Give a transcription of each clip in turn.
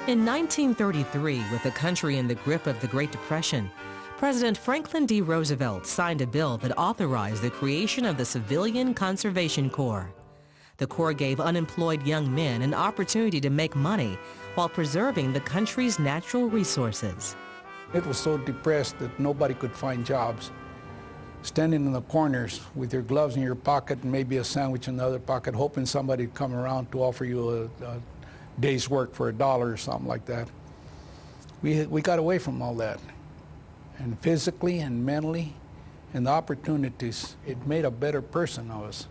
In 1933, with the country in the grip of the Great Depression, President Franklin D. Roosevelt signed a bill that authorized the creation of the Civilian Conservation Corps. The Corps gave unemployed young men an opportunity to make money while preserving the country's natural resources. It was so depressed that nobody could find jobs. Standing in the corners with your gloves in your pocket and maybe a sandwich in the other pocket, hoping somebody would come around to offer you a day's work for $1 or something like that. We got away from all that. And physically and mentally, and the opportunities, it made a better person of us.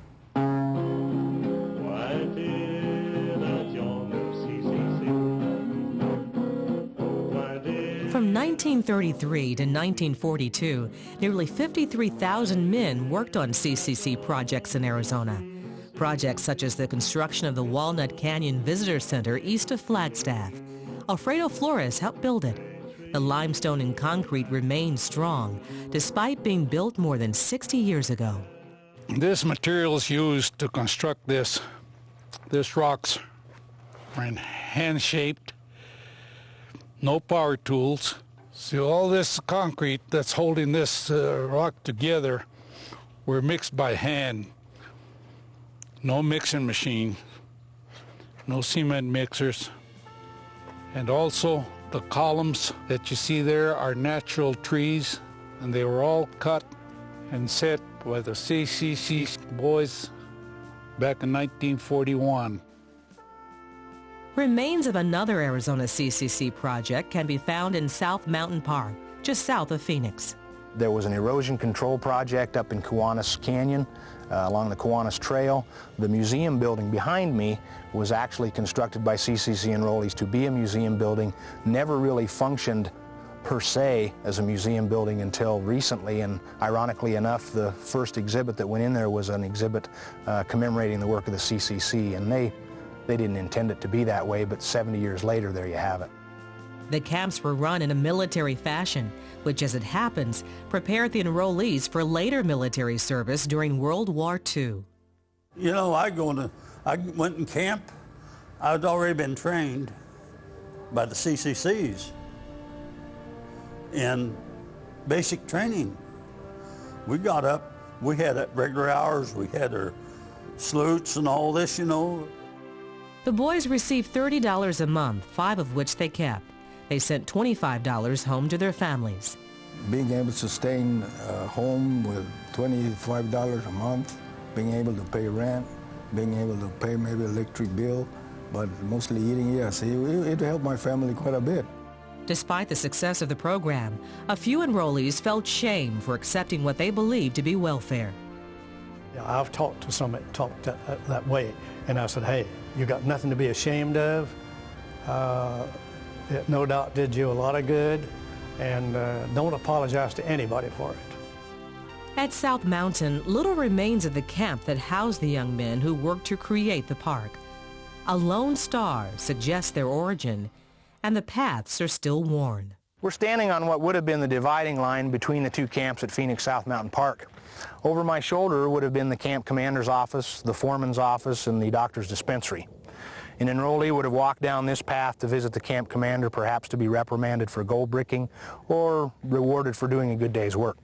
From 1933 to 1942, nearly 53,000 men worked on CCC projects in Arizona. Projects such as the construction of the Walnut Canyon Visitor Center east of Flagstaff. Alfredo Flores helped build it. The limestone and concrete remained strong, despite being built more than 60 years ago. This material is used to construct this. This rocks are hand-shaped, no power tools. So all this concrete that's holding this rock together were mixed by hand. No mixing machine, no cement mixers. And also the columns that you see there are natural trees, and they were all cut and set by the CCC boys back in 1941. Remains of another Arizona CCC project can be found in South Mountain Park, just south of Phoenix. There was an erosion control project up in Kiwanis Canyon, along the Kiwanis Trail. The museum building behind me was actually constructed by CCC enrollees to be a museum building, never really functioned per se as a museum building until recently, and ironically enough, the first exhibit that went in there was an exhibit commemorating the work of the CCC, and they didn't intend it to be that way, but 70 years later, there you have it. The camps were run in a military fashion, which, as it happens, prepared the enrollees for later military service during World War II. You know, I went in camp. I had already been trained by the CCCs in basic training. We got up, we had regular hours, we had our salutes and all this, you know. The boys received $30 a month, 5 of which they kept. They sent $25 home to their families. Being able to stay home with $25 a month, being able to pay rent, being able to pay maybe electric bill, but mostly eating, yes, it helped my family quite a bit. Despite the success of the program, a few enrollees felt shame for accepting what they believed to be welfare. Yeah, I've talked to some that talked that way, and I said, hey, you got nothing to be ashamed of. It no doubt did you a lot of good, and don't apologize to anybody for it. At South Mountain, little remains of the camp that housed the young men who worked to create the park. A lone star suggests their origin, and the paths are still worn. We're standing on what would have been the dividing line between the two camps at Phoenix South Mountain Park. Over my shoulder would have been the camp commander's office, the foreman's office, and the doctor's dispensary. An enrollee would have walked down this path to visit the camp commander, perhaps to be reprimanded for gold bricking or rewarded for doing a good day's work.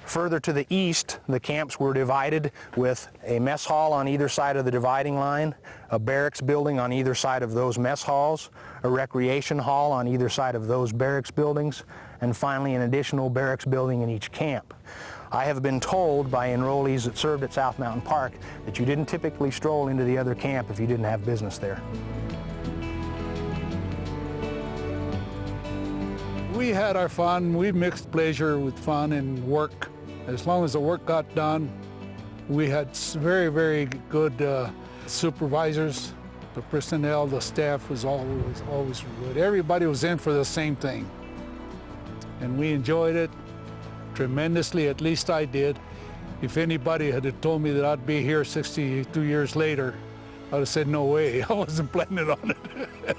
Further to the east, the camps were divided with a mess hall on either side of the dividing line, a barracks building on either side of those mess halls, a recreation hall on either side of those barracks buildings, and finally an additional barracks building in each camp. I have been told by enrollees that served at South Mountain Park that you didn't typically stroll into the other camp if you didn't have business there. We had our fun. We mixed pleasure with fun and work. As long as the work got done, we had very, very good supervisors. The personnel, the staff was always good. Everybody was in for the same thing. And we enjoyed it tremendously, at least I did. If anybody had told me that I'd be here 62 years later, I'd have said, no way, I wasn't planning on it.